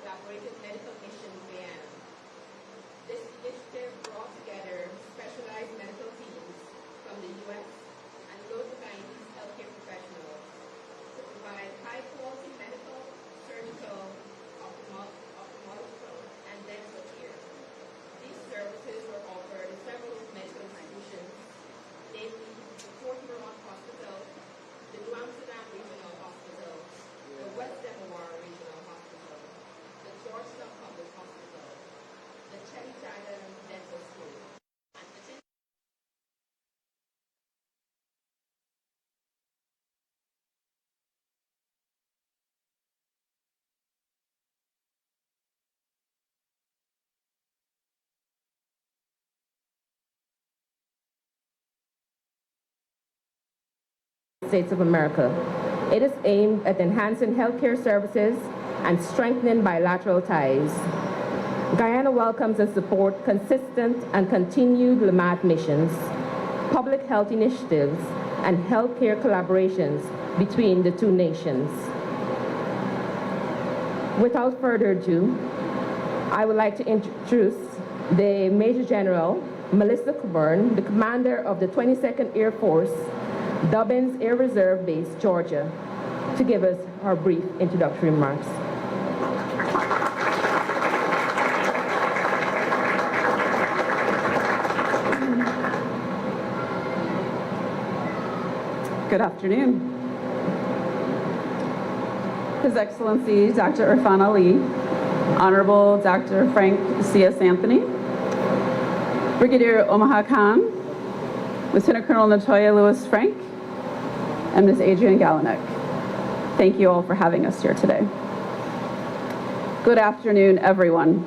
Collaborative Medical Mission Guyana. This initiative brought together specialized medical teams from the U.S. and local Guyanese healthcare professionals to provide high-quality medical, surgical, ophthalmological, and dental care. These services were offered in several medical institutions, namely the Fort Huron Hospital, the New Amsterdam Regional Hospital, the West Demerara Regional Hospital, the Georgetown Public Hospital, the Chetty Dental School, and the States of America. It is aimed at enhancing healthcare services and strengthening bilateral ties. Guyana welcomes and supports consistent and continued LAMAT missions, public health initiatives, and healthcare collaborations between the two nations. Without further ado, I would like to introduce the Major General, Melissa Coburn, the commander of the 22nd Air Force, Dobbins Air Reserve Base, Georgia, to give us her brief introductory remarks. Good afternoon. His Excellency Dr. Irfaan Ali, Honorable Dr. Frank C.S. Anthony, Brigadier Omaha Khan, Lieutenant Colonel Natoya Lewis Frank, and Ms. Adrienne Galanek. Thank you all for having us here today. Good afternoon, everyone.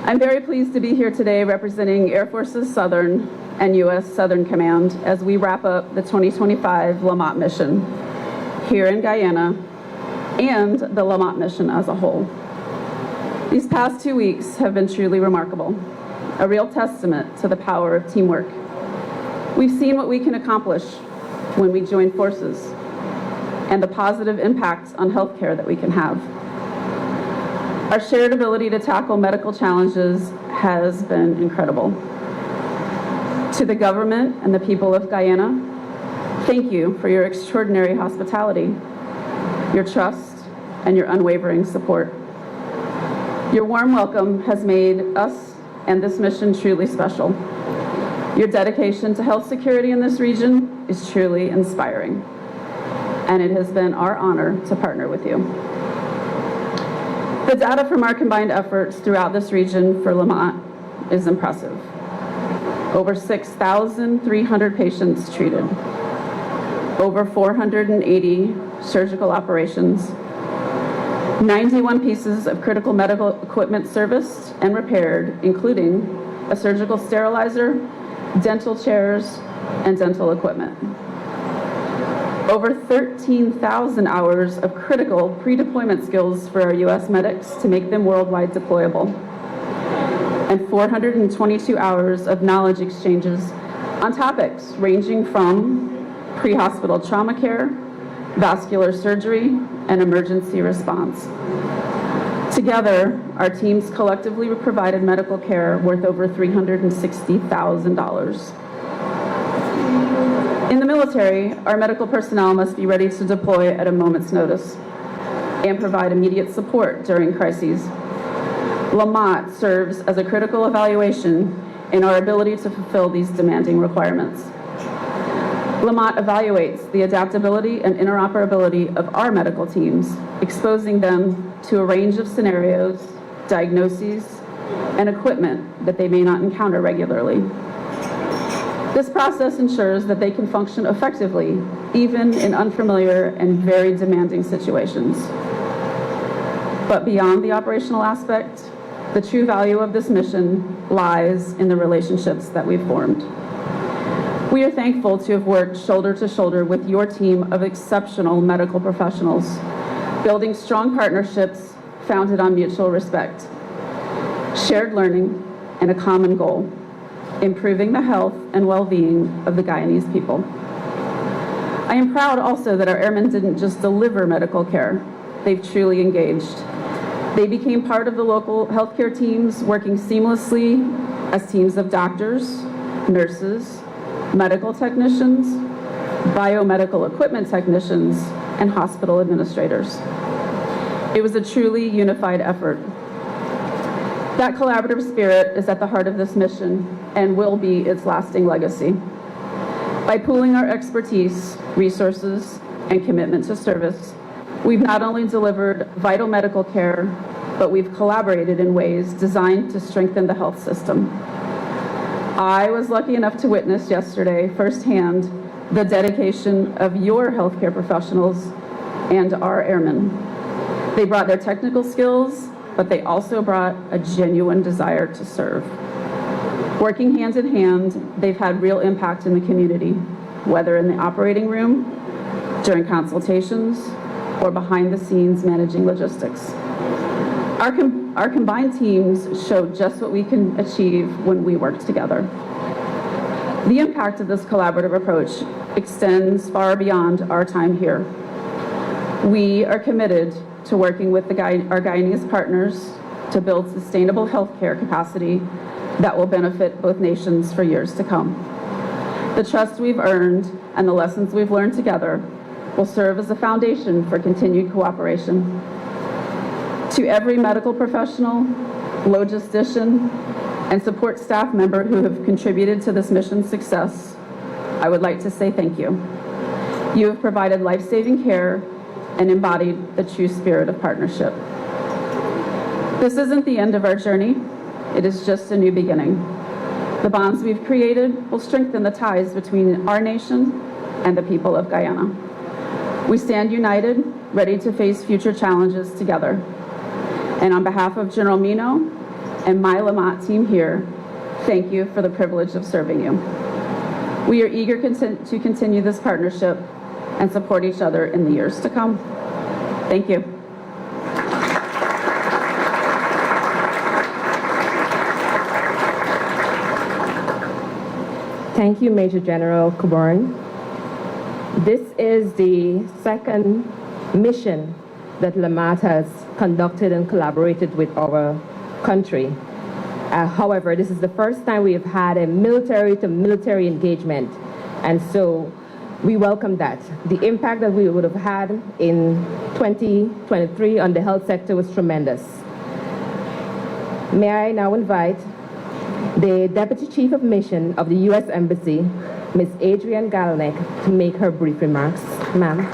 I'm very pleased to be here today representing Air Force's Southern and U.S. Southern Command as we wrap up the 2025 LAMAT mission here in Guyana and the LAMAT mission as a whole. These past 2 weeks have been truly remarkable, a real testament to the power of teamwork. We've seen what we can accomplish when we join forces and the positive impacts on healthcare that we can have. Our shared ability to tackle medical challenges has been incredible. To the government and the people of Guyana, thank you for your extraordinary hospitality, your trust, and your unwavering support. Your warm welcome has made us and this mission truly special. Your dedication to health security in this region is truly inspiring, and it has been our honor to partner with you. The data from our combined efforts throughout this region for LAMAT is impressive. Over 6,300 patients treated, over 480 surgical operations, 91 pieces of critical medical equipment serviced and repaired, including a surgical sterilizer, dental chairs, and dental equipment. Over 13,000 hours of critical pre-deployment skills for our U.S. medics to make them worldwide deployable, and 422 hours of knowledge exchanges on topics ranging from pre-hospital trauma care, vascular surgery, and emergency response. Together, our teams collectively provided medical care worth over $360,000. In the military, our medical personnel must be ready to deploy at a moment's notice and provide immediate support during crises. LAMAT serves as a critical evaluation in our ability to fulfill these demanding requirements. LAMAT evaluates the adaptability and interoperability of our medical teams, exposing them to a range of scenarios, diagnoses, and equipment that they may not encounter regularly. This process ensures that they can function effectively, even in unfamiliar and very demanding situations. But beyond the operational aspect, the true value of this mission lies in the relationships that we've formed. We are thankful to have worked shoulder to shoulder with your team of exceptional medical professionals, building strong partnerships founded on mutual respect, shared learning, and a common goal: improving the health and well-being of the Guyanese people. I am proud also that our airmen didn't just deliver medical care, they've truly engaged. They became part of the local healthcare teams, working seamlessly as teams of doctors, nurses, medical technicians, biomedical equipment technicians, and hospital administrators. It was a truly unified effort. That collaborative spirit is at the heart of this mission and will be its lasting legacy. By pooling our expertise, resources, and commitment to service, we've not only delivered vital medical care, but we've collaborated in ways designed to strengthen the health system. I was lucky enough to witness yesterday firsthand the dedication of your healthcare professionals and our airmen. They brought their technical skills, but they also brought a genuine desire to serve. Working hand in hand, they've had real impact in the community, whether in the operating room, during consultations, or behind the scenes managing logistics. Our combined teams show just what we can achieve when we work together. The impact of this collaborative approach extends far beyond our time here. We are committed to working with our Guyanese partners to build sustainable healthcare capacity that will benefit both nations for years to come. The trust we've earned and the lessons we've learned together will serve as a foundation for continued cooperation. To every medical professional, logistician, and support staff member who have contributed to this mission's success, I would like to say thank you. You have provided life-saving care and embodied the true spirit of partnership. This isn't the end of our journey. It is just a new beginning. The bonds we've created will strengthen the ties between our nation and the people of Guyana. We stand united, ready to face future challenges together. And on behalf of General Mino and my LAMAT team here, thank you for the privilege of serving you. We are eager to continue this partnership and support each other in the years to come. Thank you. Thank you, Major General Coburn. This is the second mission that LAMAT has conducted and collaborated with our country. However, this is the first time we have had a military-to-military engagement, and so we welcome that. The impact that we would have had in 2023 on the health sector was tremendous. May I now invite the Deputy Chief of Mission of the U.S. Embassy, Ms. Adrienne Galnick, to make her brief remarks. Ma'am.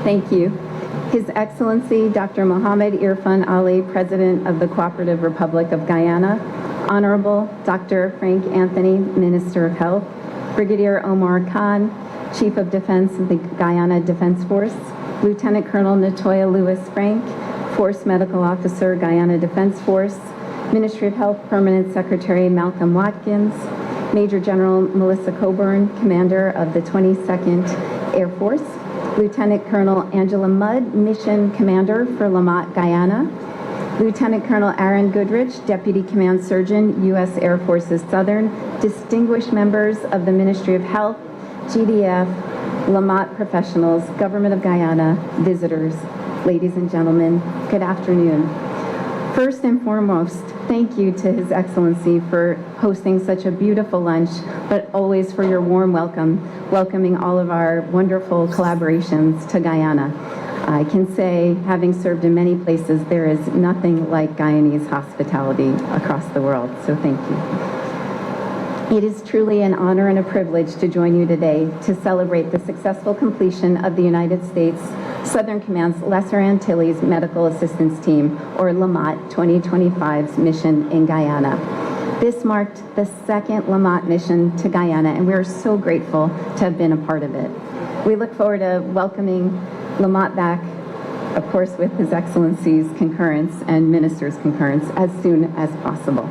Thank you. His Excellency Dr. Mohammed Irfaan Ali, President of the Cooperative Republic of Guyana, Honorable Dr. Frank Anthony, Minister of Health, Brigadier Omar Khan, Chief of Defense of the Guyana Defense Force, Lieutenant Colonel Natoya Lewis Frank, Force Medical Officer, Guyana Defense Force, Ministry of Health Permanent Secretary Malcolm Watkins, Major General Melissa Coburn, Commander of the 22nd Air Force, Lieutenant Colonel Angela Mudd, Mission Commander for LAMAT, Guyana, Lieutenant Colonel Aaron Goodrich, Deputy Command Surgeon, U.S. Air Forces Southern, distinguished members of the Ministry of Health, GDF, LAMAT professionals, Government of Guyana, visitors, ladies and gentlemen, good afternoon. First and foremost, thank you to His Excellency for hosting such a beautiful lunch, but always for your warm welcoming all of our wonderful collaborations to Guyana. I can say, having served in many places, there is nothing like Guyanese hospitality across the world, so thank you. It is truly an honor and a privilege to join you today to celebrate the successful completion of the United States Southern Command's Lesser Antilles Medical Assistance Team, or LAMAT 2025's mission in Guyana. This marked the second LAMAT mission to Guyana, and we are so grateful to have been a part of it. We look forward to welcoming LAMAT back, of course, with His Excellency's concurrence and Minister's concurrence as soon as possible.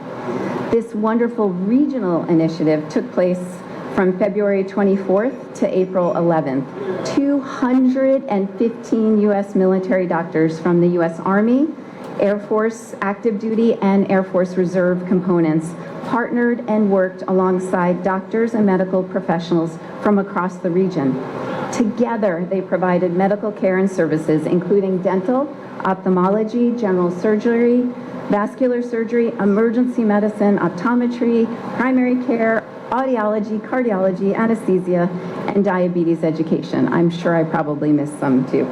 This wonderful regional initiative took place from February 24th to April 11th. 215 U.S. military doctors from the U.S. Army, Air Force active duty and Air Force Reserve components partnered and worked alongside doctors and medical professionals from across the region. Together, they provided medical care and services, including dental, ophthalmology, general surgery, vascular surgery, emergency medicine, optometry, primary care, audiology, cardiology, anesthesia, and diabetes education. I'm sure I probably missed some too.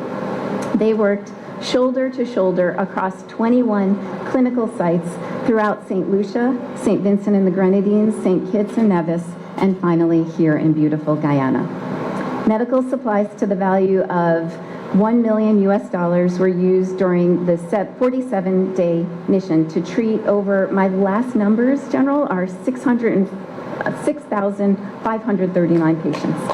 They worked shoulder to shoulder across 21 clinical sites throughout St. Lucia, St. Vincent and the Grenadines, St. Kitts and Nevis, and finally here in beautiful Guyana. Medical supplies to the value of $1 million were used during the 47-day mission to treat over, my last numbers, General, are 6,539 patients.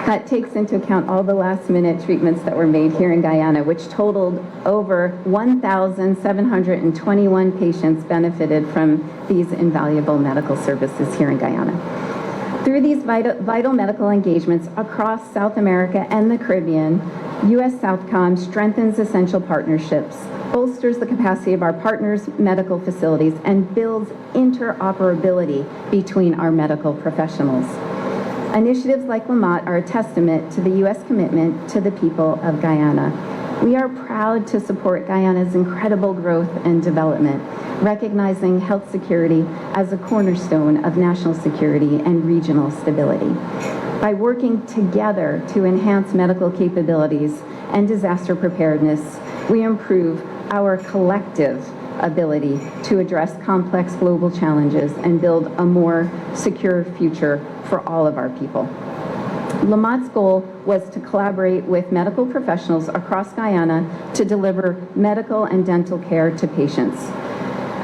That takes into account all the last-minute treatments that were made here in Guyana, which totaled over 1,721 patients benefited from these invaluable medical services here in Guyana. Through these vital medical engagements across South America and the Caribbean, U.S. Southcom strengthens essential partnerships, bolsters the capacity of our partners' medical facilities, and builds interoperability between our medical professionals. Initiatives like LAMAT are a testament to the U.S. commitment to the people of Guyana. We are proud to support Guyana's incredible growth and development, recognizing health security as a cornerstone of national security and regional stability. By working together to enhance medical capabilities and disaster preparedness, we improve our collective ability to address complex global challenges and build a more secure future for all of our people. LAMAT's goal was to collaborate with medical professionals across Guyana to deliver medical and dental care to patients.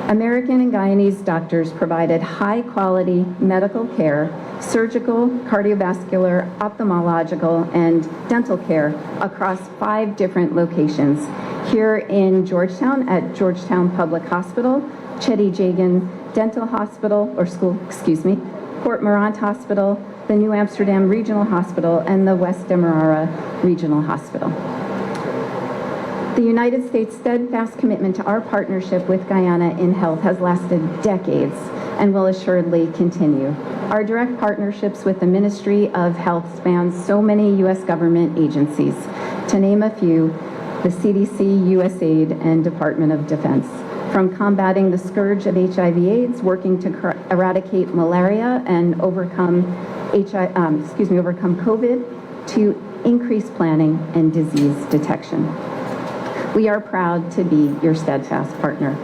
American and Guyanese doctors provided high-quality medical care, surgical, cardiovascular, ophthalmological, and dental care across 5 different locations. Here in Georgetown at Georgetown Public Hospital, Chetty Jagan Dental Hospital, Port Morant Hospital, the New Amsterdam Regional Hospital, and the West Demerara Regional Hospital. The United States' steadfast commitment to our partnership with Guyana in health has lasted decades and will assuredly continue. Our direct partnerships with the Ministry of Health spans so many U.S. government agencies. To name a few, the CDC, USAID, and Department of Defense. From combating the scourge of HIV/AIDS, working to eradicate malaria and overcome COVID, to increase planning and disease detection. We are proud to be your steadfast partner.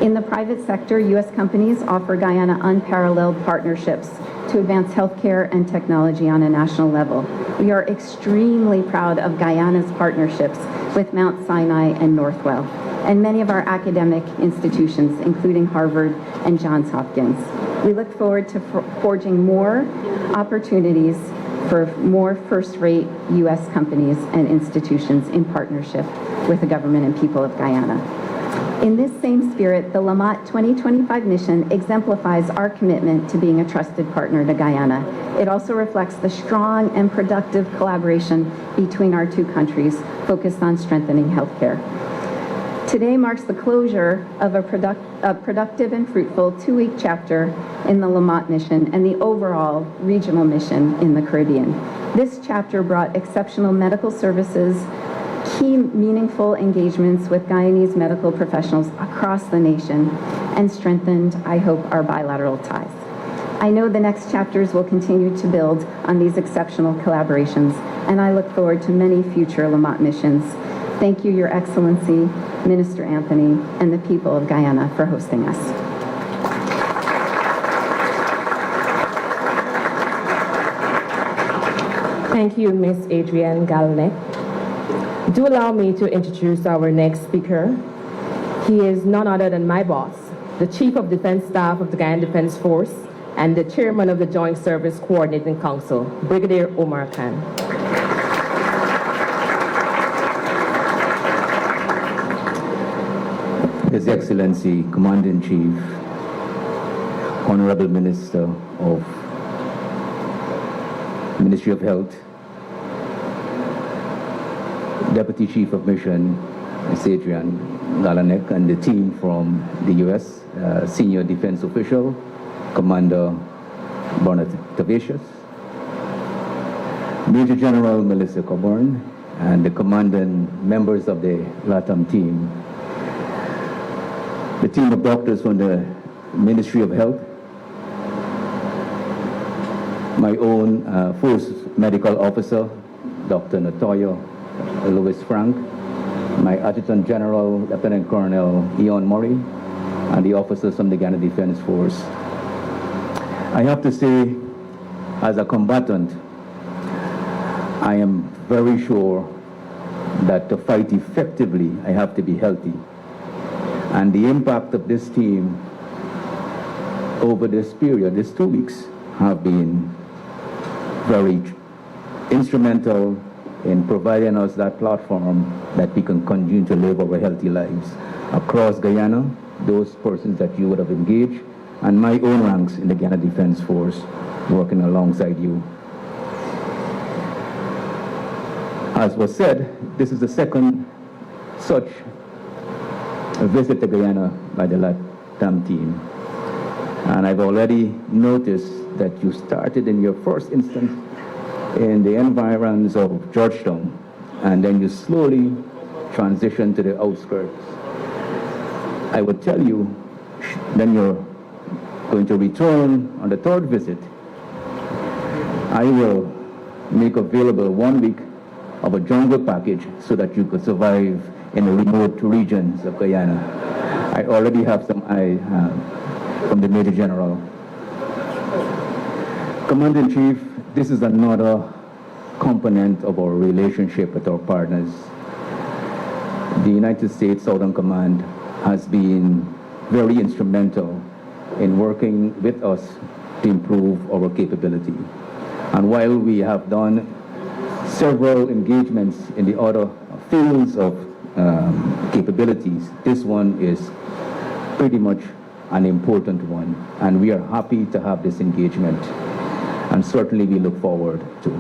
In the private sector, U.S. companies offer Guyana unparalleled partnerships to advance healthcare and technology on a national level. We are extremely proud of Guyana's partnerships with Mount Sinai and Northwell, and many of our academic institutions, including Harvard and Johns Hopkins. We look forward to forging more opportunities for more first-rate U.S. companies and institutions in partnership with the government and people of Guyana. In this same spirit, the LAMAT 2025 mission exemplifies our commitment to being a trusted partner to Guyana. It also reflects the strong and productive collaboration between our two countries focused on strengthening healthcare. Today marks the closure of a productive and fruitful 2-week chapter in the LAMAT mission and the overall regional mission in the Caribbean. This chapter brought exceptional medical services, key meaningful engagements with Guyanese medical professionals across the nation, and strengthened, I hope, our bilateral ties. I know the next chapters will continue to build on these exceptional collaborations, and I look forward to many future LAMAT missions. Thank you, Your Excellency, Minister Anthony, and the people of Guyana for hosting us. Thank you, Ms. Adrienne Galnek. Do allow me to introduce our next speaker. He is none other than my boss, the Chief of Defense Staff of the Guyana Defense Force and the Chairman of the Joint Service Coordinating Council, Brigadier Omar Khan. His Excellency, Commander-in-Chief, Honorable Minister of Ministry of Health, Deputy Chief of Mission, Ms. Adrian Galanek, and the team from the U.S., Senior Defense Official, Commander Bernard Tavicius, Major General Melissa Coburn, and the commanding members of the LATAM team, the team of doctors from the Ministry of Health, my own Force Medical Officer, Dr. Natoya Louis Frank, my Adjutant General, Lieutenant Colonel Eon Murray, and the officers from the Guyana Defense Force. I have to say, as a combatant, I am very sure that to fight effectively, I have to be healthy. And the impact of this team over this period, these 2 weeks, have been very instrumental in providing us that platform that we can continue to live our healthy lives across Guyana, those persons that you would have engaged, and my own ranks in the Guyana Defense Force working alongside you. As was said, this is the second such visit to Guyana by the LATAM team. And I've already noticed that you started in your first instance in the environs of Georgetown, and then you slowly transitioned to the outskirts. I would tell you, then you're going to return on the third visit. I will make available 1 week of a jungle package so that you could survive in the remote regions of Guyana. I already have some from the Major General. Commander-in-Chief, this is another component of our relationship with our partners. The United States Southern Command has been very instrumental in working with us to improve our capability. And while we have done several engagements in the other fields of capabilities, this one is pretty much an important one, and we are happy to have this engagement, and certainly we look forward to.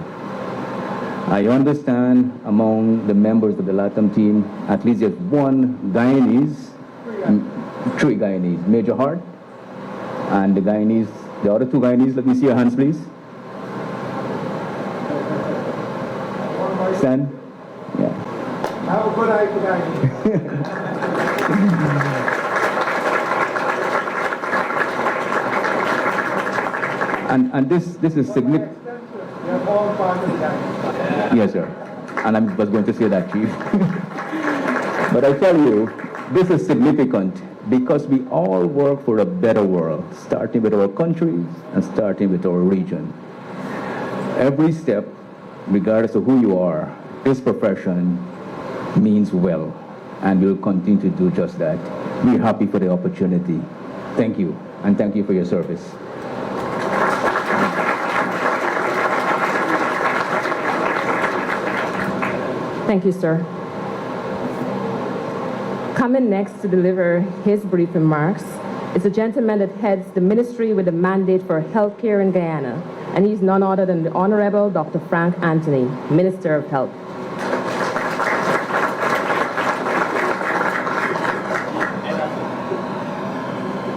I understand among the members of the LATAM team, at least there's one Guyanese, three Guyanese, Major Hart, and the Guyanese, the other two Guyanese, let me see your hands please. Stand? Yeah. How good I Guyanese? And this is significant. They're all part of that. Yes, sir. And I was going to say that, Chief. But I tell you, this is significant because we all work for a better world, starting with our countries and starting with our region. Every step, regardless of who you are, this profession means well, and we'll continue to do just that. We're happy for the opportunity. Thank you, and thank you for your service. Thank you, sir. Coming next to deliver his brief remarks is a gentleman that heads the ministry with a mandate for healthcare in Guyana, and he's none other than the Honorable Dr. Frank Anthony, Minister of Health.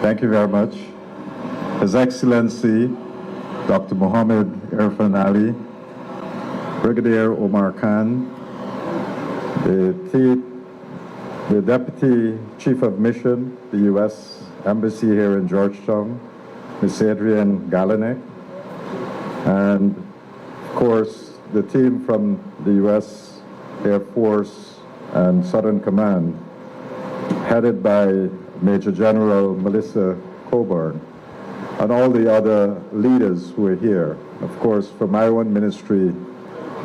Thank you very much. His Excellency, Dr. Mohammed Irfaan Ali, Brigadier Omar Khan, the Deputy Chief of Mission, the U.S. Embassy here in Georgetown, Ms. Adrian Galanek, and of course the team from the U.S. Air Force and Southern Command, headed by Major General Melissa Coburn, and all the other leaders who are here. Of course, from my own ministry,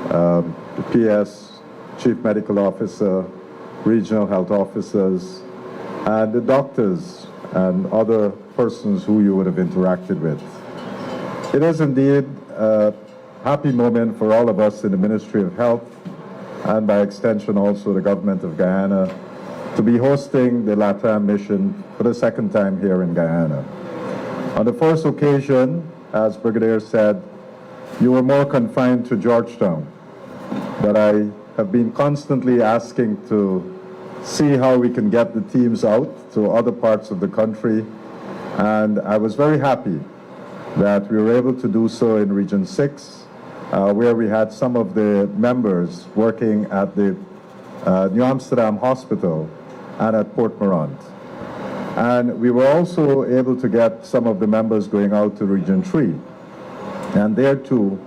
the PS, Chief Medical Officer, Regional Health Officers, and the doctors and other persons who you would have interacted with. It is indeed a happy moment for all of us in the Ministry of Health, and by extension also the government of Guyana, to be hosting the LATAM mission for the second time here in Guyana. On the first occasion, as Brigadier said, you were more confined to Georgetown, but I have been constantly asking to see how we can get the teams out to other parts of the country. And I was very happy that we were able to do so in Region 6, where we had some of the members working at the New Amsterdam Hospital and at Port Morant. And we were also able to get some of the members going out to Region 3. And there too,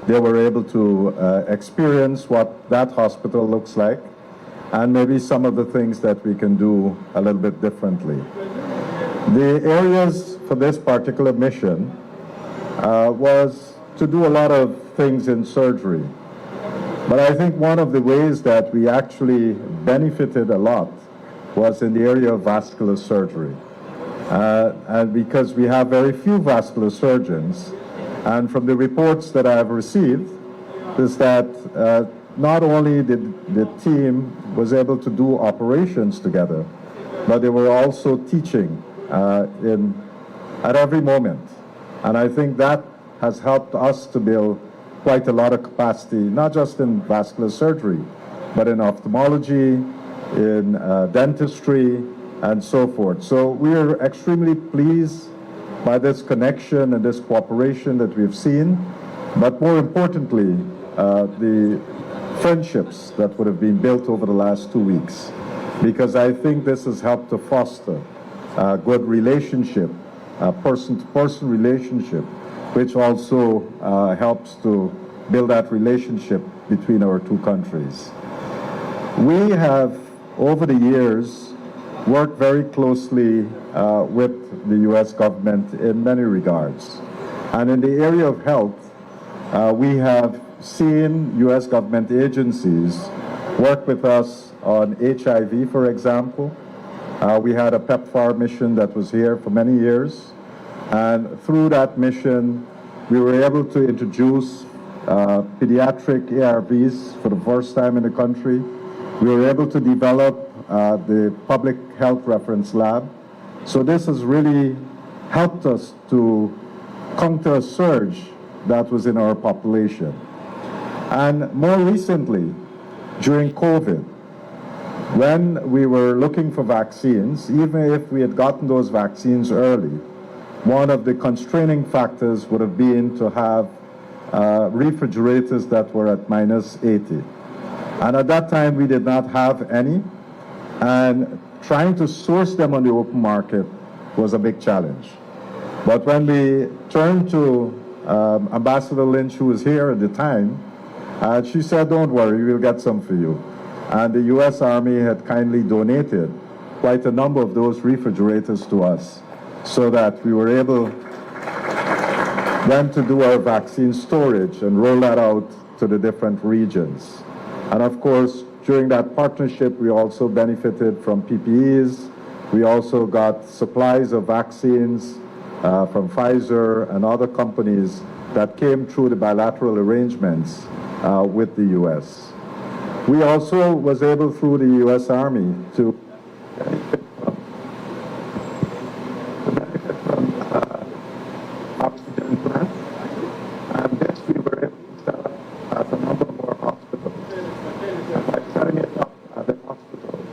they were able to experience what that hospital looks like and maybe some of the things that we can do a little bit differently. The areas for this particular mission was to do a lot of things in surgery. But I think one of the ways that we actually benefited a lot was in the area of vascular surgery. And because we have very few vascular surgeons, and from the reports that I have received, is that not only did the team was able to do operations together, but they were also teaching at every moment. And I think that has helped us to build quite a lot of capacity, not just in vascular surgery, but in ophthalmology, in dentistry, and so forth. So we are extremely pleased by this connection and this cooperation that we've seen, but more importantly, the friendships that would have been built over the last 2 weeks, because I think this has helped to foster a good relationship, a person-to-person relationship, which also helps to build that relationship between our two countries. We have, over the years, worked very closely with the U.S. government in many regards. And in the area of health, we have seen U.S. government agencies work with us on HIV, for example. We had a PEPFAR mission that was here for many years. And through that mission, we were able to introduce pediatric ARVs for the first time in the country. We were able to develop the Public Health Reference Lab. So this has really helped us to counter a surge that was in our population. And more recently, during COVID, when we were looking for vaccines, even if we had gotten those vaccines early, one of the constraining factors would have been to have refrigerators that were at -80. And at that time, we did not have any. And trying to source them on the open market was a big challenge. But when we turned to Ambassador Lynch, who was here at the time, she said, "Don't worry, we'll get some for you." And the U.S. Army had kindly donated quite a number of those refrigerators to us so that we were able then to do our vaccine storage and roll that out to the different regions. And of course, during that partnership, we also benefited from PPEs. We also got supplies of vaccines from Pfizer and other companies that came through the bilateral arrangements with the U.S. We also was able, through the U.S. Army, to benefit from oxygen plants. And this we were able to set up at a number more hospitals. And by setting it up at the hospitals,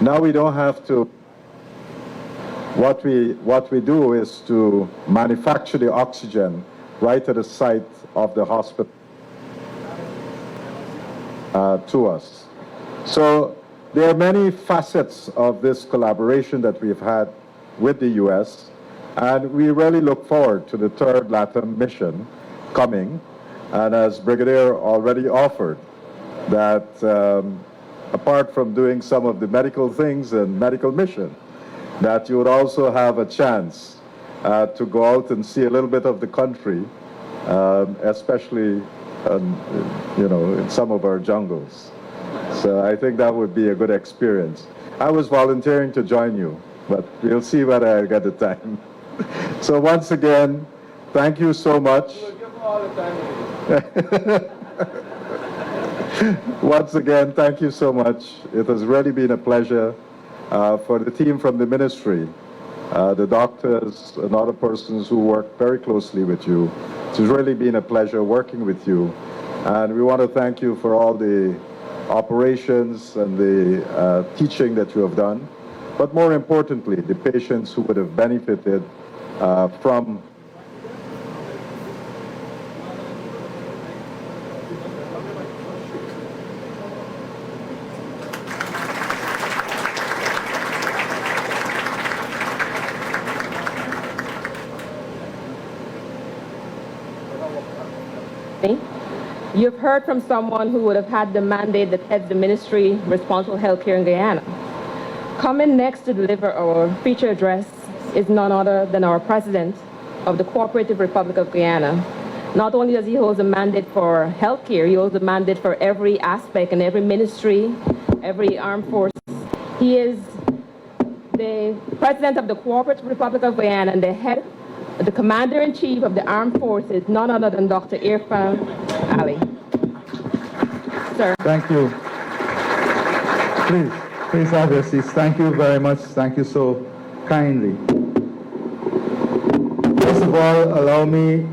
now we don't have to. Now we don't have to. What we do is to manufacture the oxygen right at the site of the hospital to us. So there are many facets of this collaboration that we've had with the U.S., and we really look forward to the third LATAM mission coming. And as Brigadier already offered, that apart from doing some of the medical things and medical mission, that you would also have a chance to go out and see a little bit of the country, especially in some of our jungles. So I think that would be a good experience. I was volunteering to join you, but we'll see whether I get the time. So once again, thank you so much. Give them all the time. Once again, thank you so much. It has really been a pleasure for the team from the ministry, the doctors and other persons who work very closely with you. It's really been a pleasure working with you. And we want to thank you for all the operations and the teaching that you have done. But more importantly, the patients who would have benefited from You've heard from someone who would have had the mandate that heads the ministry responsible for healthcare in Guyana. Coming next to deliver our feature address is none other than our President of the Cooperative Republic of Guyana. Not only does he hold a mandate for healthcare, he holds a mandate for every aspect and every ministry, every armed force. He is the President of the Cooperative Republic of Guyana and the Commander-in-Chief of the Armed Forces, none other than Dr. Irfaan Ali. Sir. Thank you. Please have your seats. Thank you very much. Thank you so kindly. First of all, allow me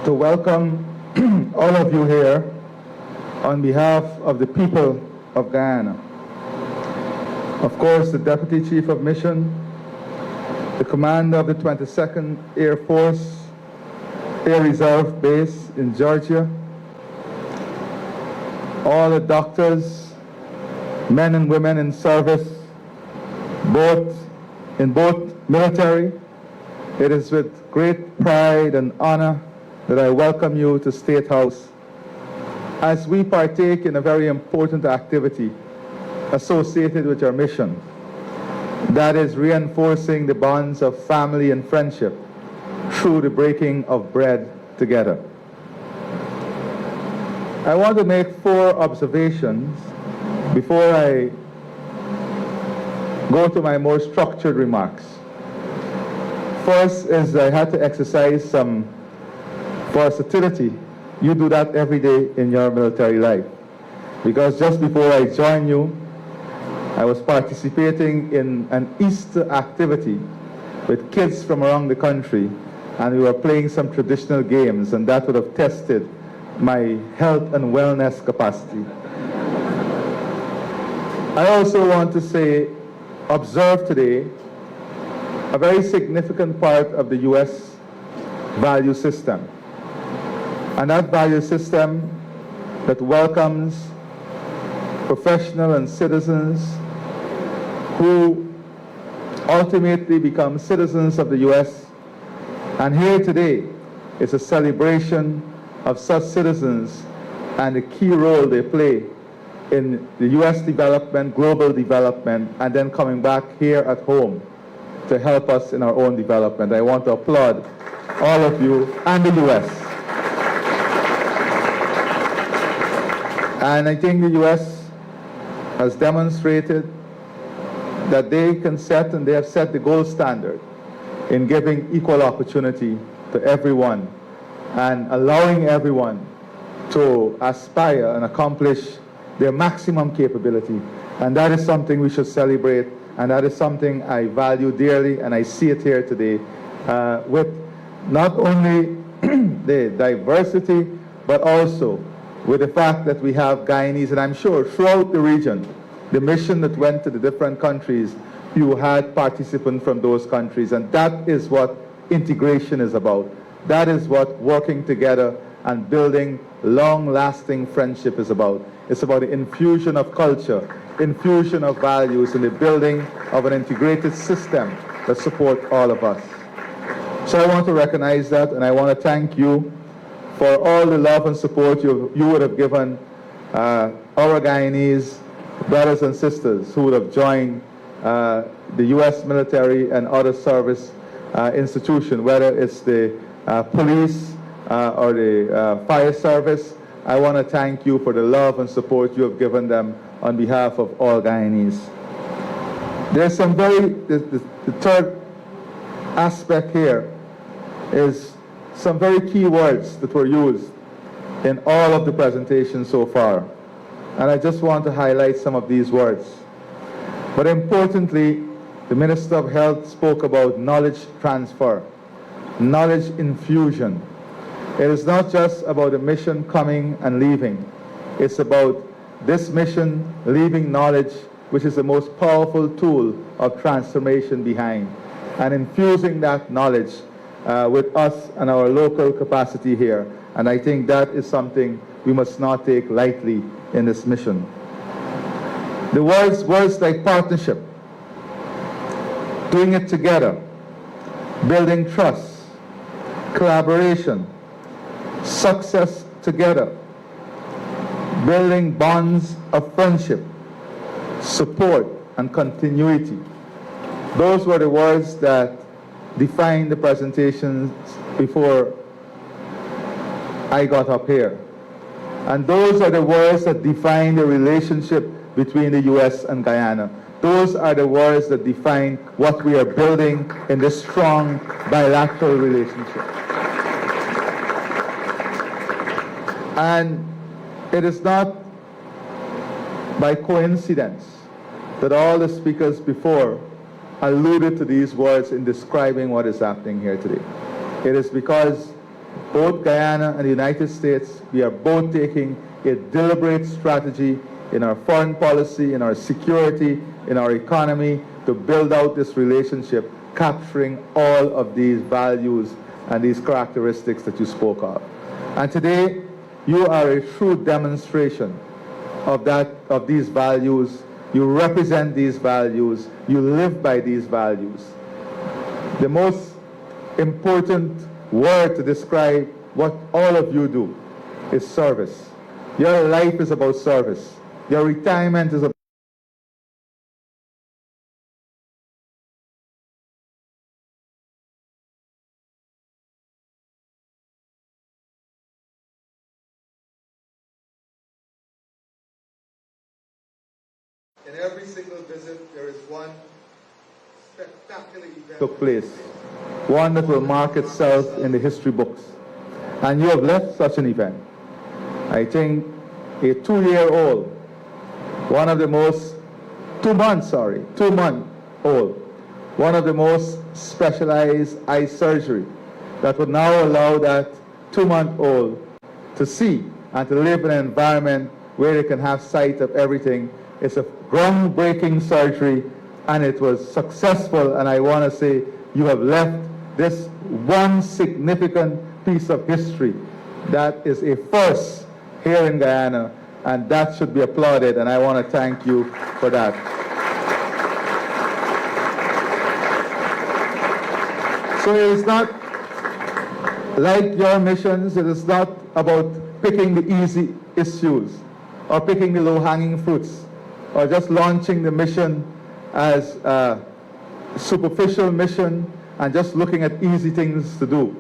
to welcome all of you here on behalf of the people of Guyana. Of course, the Deputy Chief of Mission, the commander of the 22nd Air Force Air Reserve Base in Georgia, all the doctors, men and women in service, in both military. It is with great pride and honor that I welcome you to State House as we partake in a very important activity associated with our mission. That is reinforcing the bonds of family and friendship through the breaking of bread together. I want to make 4 observations before I go to my more structured remarks. First is I had to exercise some versatility. You do that every day in your military life. Because just before I joined you, I was participating in an Easter activity with kids from around the country, and we were playing some traditional games, and that would have tested my health and wellness capacity. I also want to say, observe today a very significant part of the U.S. value system. And that value system that welcomes professionals and citizens who ultimately become citizens of the U.S. And here today is a celebration of such citizens and the key role they play in the U.S. development, global development, and then coming back here at home to help us in our own development. I want to applaud all of you and the U.S. And I think the U.S. has demonstrated that they can set, and they have set the gold standard in giving equal opportunity to everyone and allowing everyone to aspire and accomplish their maximum capability. And that is something we should celebrate, and that is something I value dearly, and I see it here today with not only the diversity, but also with the fact that we have Guyanese, and I'm sure throughout the region, the mission that went to the different countries, you had participants from those countries, and that is what integration is about. That is what working together and building long-lasting friendship is about. It's about the infusion of culture, infusion of values, and the building of an integrated system that supports all of us. So I want to recognize that, and I want to thank you for all the love and support you would have given our Guyanese brothers and sisters who would have joined the U.S. military and other service institutions, whether it's the police or the fire service. I want to thank you for the love and support you have given them on behalf of all Guyanese. There's some the third aspect here is some very key words that were used in all of the presentations so far. And I just want to highlight some of these words. But importantly, the Minister of Health spoke about knowledge transfer, knowledge infusion. It is not just about a mission coming and leaving. It's about this mission leaving knowledge, which is the most powerful tool of transformation behind, and infusing that knowledge with us and our local capacity here. And I think that is something we must not take lightly in this mission. The words like partnership, doing it together, building trust, collaboration, success together, building bonds of friendship, support, and continuity. Those were the words that defined the presentations before I got up here. And those are the words that define the relationship between the U.S. and Guyana. Those are the words that define what we are building in this strong bilateral relationship. And it is not by coincidence that all the speakers before alluded to these words in describing what is happening here today. It is because both Guyana and the United States, we are both taking a deliberate strategy in our foreign policy, in our security, in our economy, to build out this relationship, capturing all of these values and these characteristics that you spoke of. And today, you are a true demonstration of these values. You represent these values. You live by these values. The most important word to describe what all of you do is service. Your life is about service. Your retirement is about in every single visit, there is one spectacular event took place, one that will mark itself in the history books. And you have left such an event. I think a 2-year-old, one of the most, 2-month-old, one of the most specialized eye surgery that would now allow that 2-month-old to see and to live in an environment where they can have sight of everything. It's a groundbreaking surgery, and it was successful, and I want to say you have left this one significant piece of history that is a first here in Guyana, and that should be applauded, and I want to thank you for that. So it is not like your missions, it is not about picking the easy issues or picking the low-hanging fruits, or just launching the mission as a superficial mission and just looking at easy things to do.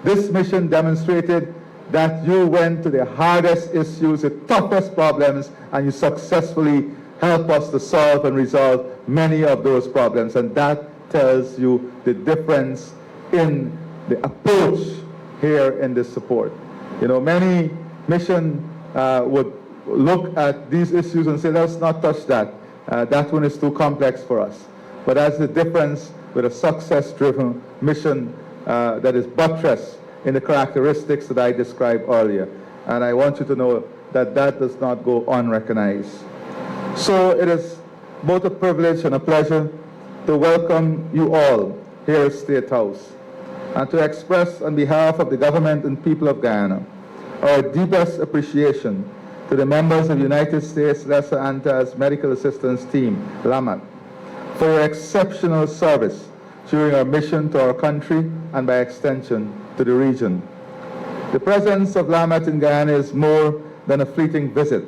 This mission demonstrated that you went to the hardest issues, the toughest problems, and you successfully helped us to solve and resolve many of those problems. And that tells you the difference in the approach here in this support. You know, many missions would look at these issues and say, let's not touch that. That one is too complex for us. But that's the difference with a success-driven mission that is buttressed in the characteristics that I described earlier. And I want you to know that that does not go unrecognized. So it is both a privilege and a pleasure to welcome you all here at State House and to express on behalf of the government and people of Guyana our deepest appreciation to the members of United States Lesser Antilles Medical Assistance Team, LAMAT, for your exceptional service during our mission to our country and by extension to the region. The presence of LAMAT in Guyana is more than a fleeting visit.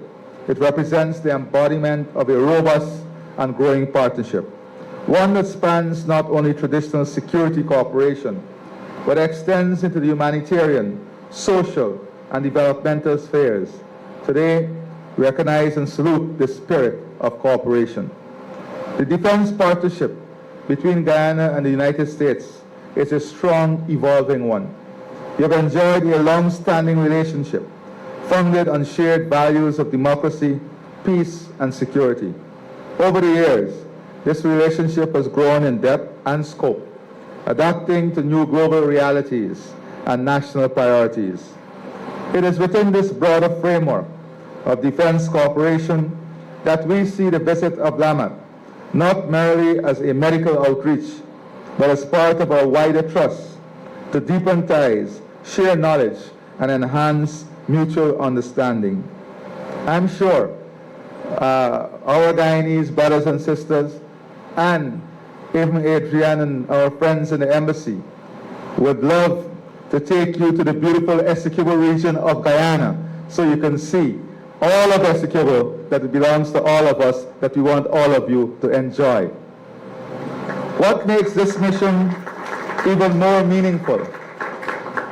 It represents the embodiment of a robust and growing partnership, one that spans not only traditional security cooperation, but extends into the humanitarian, social, and developmental spheres. Today, we recognize and salute the spirit of cooperation. The defense partnership between Guyana and the United States is a strong, evolving one. We have enjoyed a long-standing relationship founded on shared values of democracy, peace, and security. Over the years, this relationship has grown in depth and scope, adapting to new global realities and national priorities. It is within this broader framework of defense cooperation that we see the visit of LAMAT not merely as a medical outreach, but as part of our wider trust to deepen ties, share knowledge, and enhance mutual understanding. I'm sure our Guyanese brothers and sisters, and even Adrian and our friends in the embassy, would love to take you to the beautiful Essequibo region of Guyana so you can see all of Essequibo that belongs to all of us, that we want all of you to enjoy. What makes this mission even more meaningful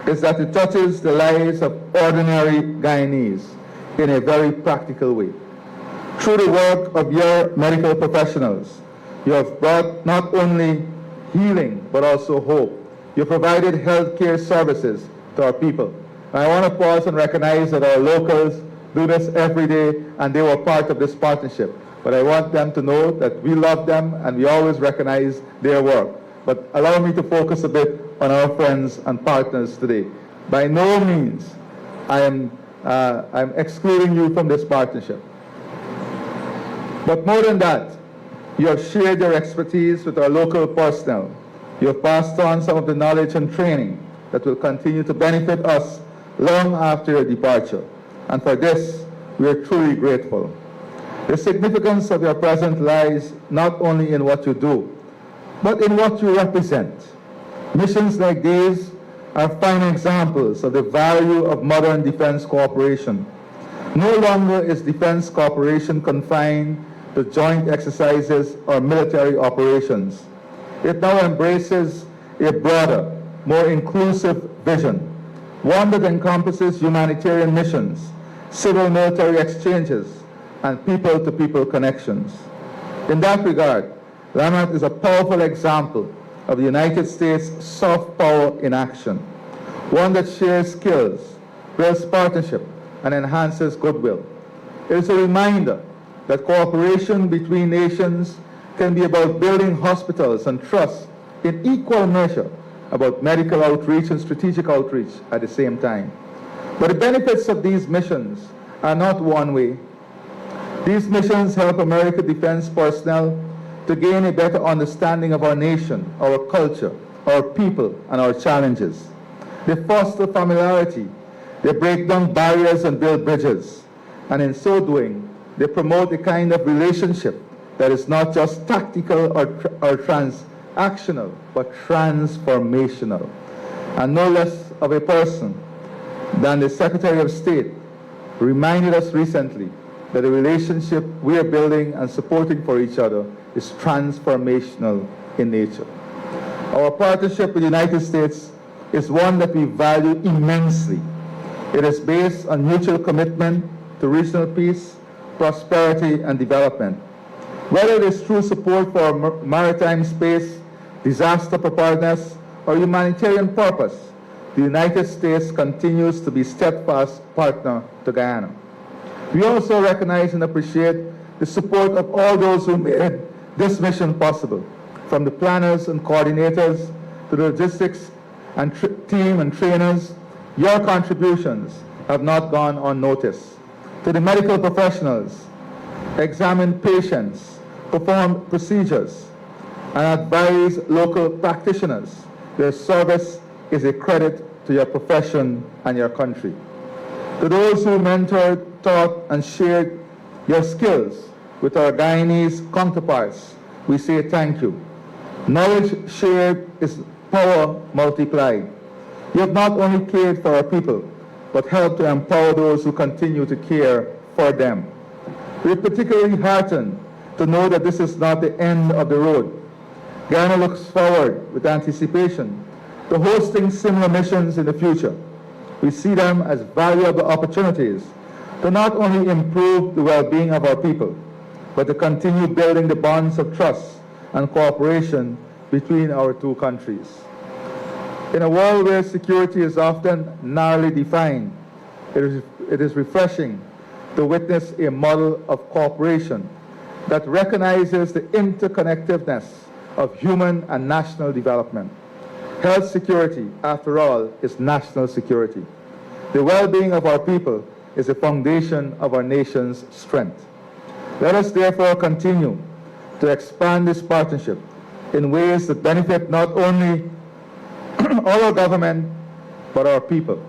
is that it touches the lives of ordinary Guyanese in a very practical way. Through the work of your medical professionals, you have brought not only healing but also hope. You provided health care services to our people. And I want to pause and recognize that our locals do this every day, and they were part of this partnership. But I want them to know that we love them and we always recognize their work. But allow me to focus a bit on our friends and partners today. By no means I'm excluding you from this partnership. But more than that, you have shared your expertise with our local personnel. You have passed on some of the knowledge and training that will continue to benefit us long after your departure. And for this, we are truly grateful. The significance of your presence lies not only in what you do, but in what you represent. Missions like these are fine examples of the value of modern defense cooperation. No longer is defense cooperation confined to joint exercises or military operations. It now embraces a broader, more inclusive vision, one that encompasses humanitarian missions, civil-military exchanges, and people-to-people connections. In that regard, LAMAT is a powerful example of the United States soft power in action, one that shares skills, builds partnership, and enhances goodwill. It is a reminder that cooperation between nations can be about building hospitals and trust in equal measure about medical outreach and strategic outreach at the same time. But the benefits of these missions are not one way. These missions help American defense personnel to gain a better understanding of our nation, our culture, our people, and our challenges. They foster familiarity, they break down barriers and build bridges, and in so doing, they promote a kind of relationship that is not just tactical or transactional, but transformational. And no less of a person than the Secretary of State reminded us recently that the relationship we are building and supporting for each other is transformational in nature. Our partnership with the United States is one that we value immensely. It is based on mutual commitment to regional peace, prosperity, and development. Whether it is through support for our maritime space, disaster preparedness, or humanitarian purpose, the United States continues to be a steadfast partner to Guyana. We also recognize and appreciate the support of all those who made this mission possible, from the planners and coordinators to the logistics and team and trainers. Your contributions have not gone unnoticed. To the medical professionals, examine patients, perform procedures, and advise local practitioners. Their service is a credit to your profession and your country. To those who mentored, taught, and shared your skills with our Guyanese counterparts, we say thank you. Knowledge shared is power multiplied. You have not only cared for our people, but helped to empower those who continue to care for them. We are particularly heartened to know that this is not the end of the road. Guyana looks forward with anticipation to hosting similar missions in the future. We see them as valuable opportunities to not only improve the well-being of our people, but to continue building the bonds of trust and cooperation between our two countries. In a world where security is often narrowly defined, it is refreshing to witness a model of cooperation that recognizes the interconnectedness of human and national development. Health security, after all, is national security. The well-being of our people is the foundation of our nation's strength. Let us therefore continue to expand this partnership in ways that benefit not only our government, but our people.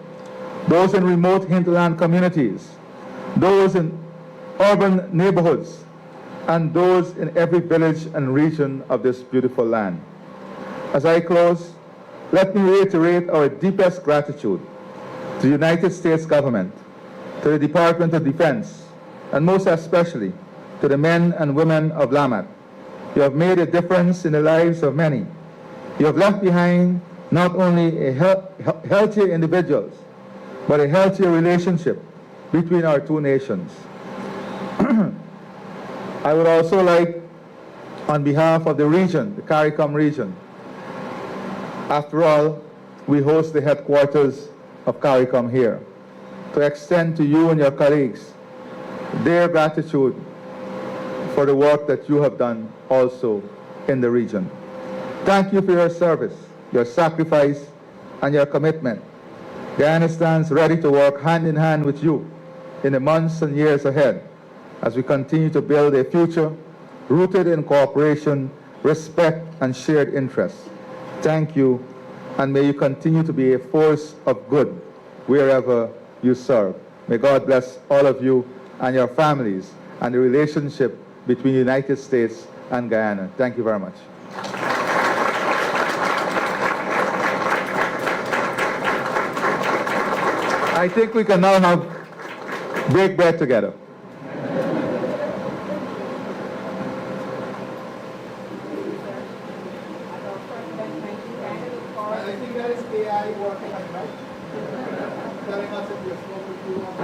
Those in remote hinterland communities, those in urban neighborhoods, and those in every village and region of this beautiful land. As I close, let me reiterate our deepest gratitude to the United States government, to the Department of Defense, and most especially to the men and women of LAMAT. You have made a difference in the lives of many. You have left behind not only healthier individuals, but a healthier relationship between our two nations. I would also like, on behalf of the region, the CARICOM region, after all, we host the headquarters of CARICOM here, to extend to you and your colleagues their gratitude for the work that you have done also in the region. Thank you for your service, your sacrifice, and your commitment. Guyana stands ready to work hand in hand with you in the months and years ahead as we continue to build a future rooted in cooperation, respect, and shared interests. Thank you, and may you continue to be a force of good wherever you serve. May God bless all of you and your families and the relationship between the United States and Guyana. Thank you very much. I think we can now break bread together. I think that is AI working on right? Telling us if you're smoking too long.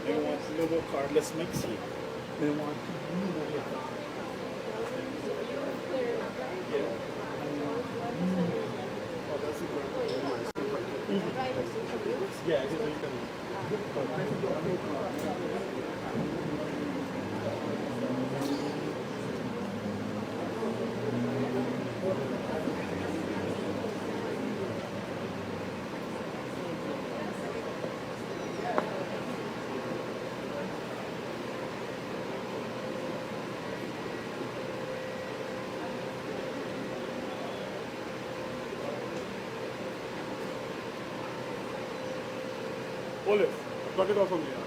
They want global cardless Mexico. They want yeah, Olive, plug it off from here.